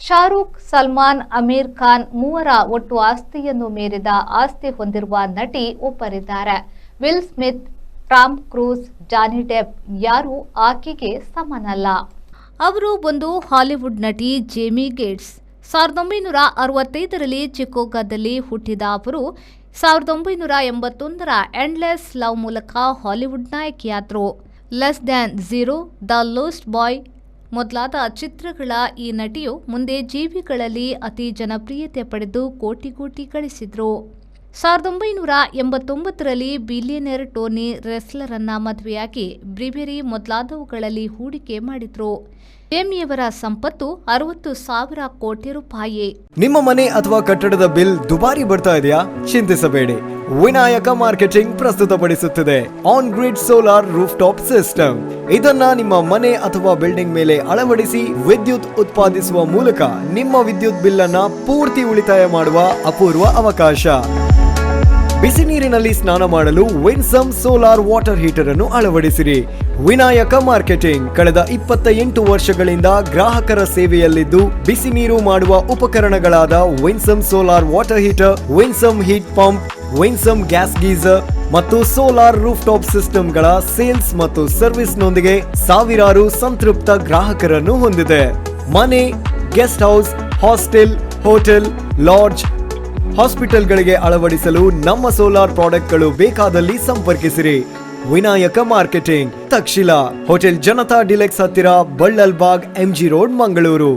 ಶಾರುಖ್, ಸಲ್ಮಾನ್, ಅಮೀರ್ ಖಾನ್ ಮೂವರ ಒಟ್ಟು ಆಸ್ತಿಯನ್ನು ಮೀರಿದ ಆಸ್ತಿ ಹೊಂದಿರುವ ನಟಿ ಒಬ್ಬರಿದ್ದಾರೆ. Will Smith, Tom Cruise, Johnny Depp ಯಾರೂ ಆಕೆಗೆ ಸಮನಲ್ಲ. ಅವರು ಒಂದು ಹಾಲಿವುಡ್ ನಟಿ. ಜೇಮಿ ಗೇಟ್ಸ್ 1965ರಲ್ಲಿ ಚಿಕಾಗೋದಲ್ಲಿ ಹುಟ್ಟಿದ ಅವರು 1981ರ ಎಂಡ್ಲೆಸ್ ಲವ್ ಮೂಲಕ ಹಾಲಿವುಡ್ ನಾಯಕಿಯಾದರು. Less than zero, the lost boy ಮೊದಲಾದ ಚಿತ್ರಗಳ ಈ ನಟಿಯು ಮುಂದೆ ಜೀವಿಗಳಲ್ಲಿ ಅತಿ ಜನಪ್ರಿಯತೆ ಪಡೆದು ಕೋಟಿ ಗಳಿಸಿದ್ರು. 1989ರಲ್ಲಿ ಬಿಲಿಯನೇರ್ ಟೋನಿ ರೆಸ್ಲರನ್ನ ಮದುವೆಯಾಗಿ ಬ್ರಿವೆರಿ ಮೊದಲಾದವುಗಳಲ್ಲಿ ಹೂಡಿಕೆ ಮಾಡಿದ್ರು. ಜೇಮಿಯವರ ಸಂಪತ್ತು 60,000 ಕೋಟಿ ರೂಪಾಯಿ. ನಿಮ್ಮ ಮನೆ ಅಥವಾ ಕಟ್ಟಡದ ಬಿಲ್ ದುಬಾರಿ ಬರ್ತಾ ಇದೆಯಾ? ಚಿಂತಿಸಬೇಡಿ. ವಿನಾಯಕ ಮಾರ್ಕೆಟಿಂಗ್ ಪ್ರಸ್ತುತಪಡಿಸುತ್ತಿದೆ on grid solar roof top system. ಇದನ್ನ ನಿಮ್ಮ ಮನೆ ಅಥವಾ ಬಿಲ್ಡಿಂಗ್ ಮೇಲೆ ಅಳವಡಿಸಿ ವಿದ್ಯುತ್ ಉತ್ಪಾದಿಸುವ ಮೂಲಕ ನಿಮ್ಮ ವಿದ್ಯುತ್ ಬಿಲ್ ಅನ್ನ ಪೂರ್ತಿ ಉಳಿತಾಯ ಮಾಡುವ ಅಪೂರ್ವ ಅವಕಾಶ. ಬಿಸಿ ನೀರಿನಲ್ಲಿ ಸ್ನಾನ ಮಾಡಲು ವಿನ್ಸಮ್ ಸೋಲಾರ್ ವಾಟರ್ ಹೀಟರ್ ಅನ್ನು ಅಳವಡಿಸಿರಿ. ವಿನಾಯಕ ಮಾರ್ಕೆಟಿಂಗ್ ಕಳೆದ 28 ವರ್ಷಗಳಿಂದ ಗ್ರಾಹಕರ ಸೇವೆಯಲ್ಲಿದ್ದು ಬಿಸಿ ನೀರು ಮಾಡುವ ಉಪಕರಣಗಳಾದ Winsome solar water heater, Winsome heat pump, Winsome gas geyser ಮತ್ತು ಸೋಲಾರ್ ರೂಫ್ ಟಾಪ್ ಸಿಸ್ಟಮ್ಗಳ ಸೇಲ್ಸ್ ಮತ್ತು ಸರ್ವಿಸ್ ನೊಂದಿಗೆ ಸಾವಿರಾರು ಸಂತೃಪ್ತ ಗ್ರಾಹಕರನ್ನು ಹೊಂದಿದೆ. ಮನೆ, guest house, hostel, hotel, lodge, ಹಾಸ್ಪಿಟಲ್ಗಳಿಗೆ ಅಳವಡಿಸಲು ನಮ್ಮ ಸೋಲಾರ್ ಪ್ರಾಡಕ್ಟ್ಗಳು ಬೇಕಾದಲ್ಲಿ ಸಂಪರ್ಕಿಸಿರಿ. Vinayaka marketing, Takshila, hotel Janata deluxe ಹತ್ತಿರ, ಬಳ್ಳಲ್ಬಾಗ್, MG ರೋಡ್, ಮಂಗಳೂರು.